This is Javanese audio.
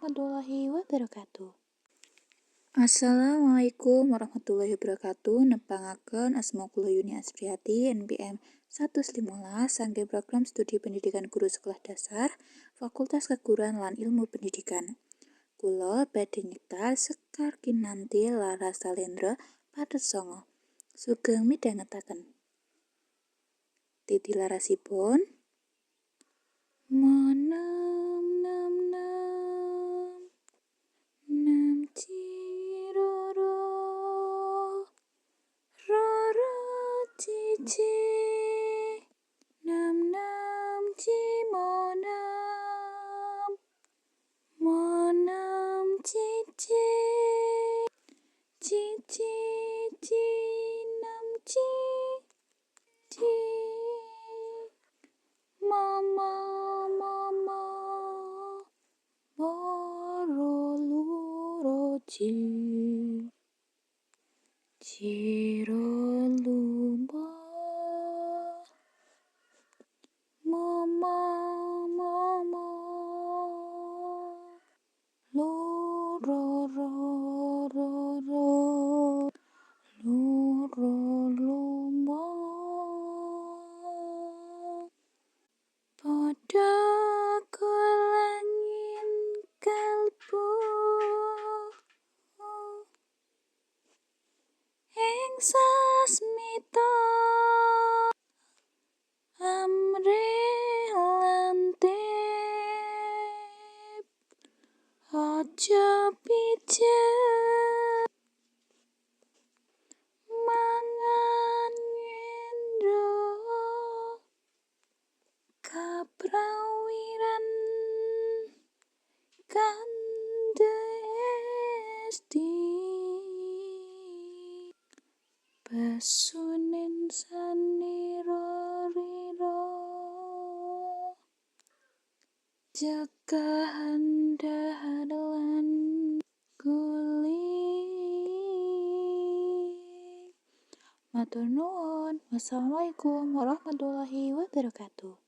warahmatullahi wabarakatuh. Assalamualaikum warahmatullahi wabarakatuh. Nepangaken asma kula Yuni Aspriyati, NPM 115 saking program studi pendidikan guru sekolah dasar, Fakultas Keguruan lan Ilmu Pendidikan. Kula badhe nyekar Sekar Kinanti Laras Salendra Padet Songo. Sugeng midhangetaken. Titilarasipun Monam nam nam nam ciroro roro cici nam nam cimonam monam cici cici cinam cici mama mama moro luroci ciro lumba mama mama lurorororo luro lumba pada kulangin kalbu ing sasmita amre lantip aja pijet mangan nyendro kaprawiran kande esti basunen saniro riro jaga handalan guling. Matur nuwun. Wassalamualaikum warahmatullahi wabarakatuh.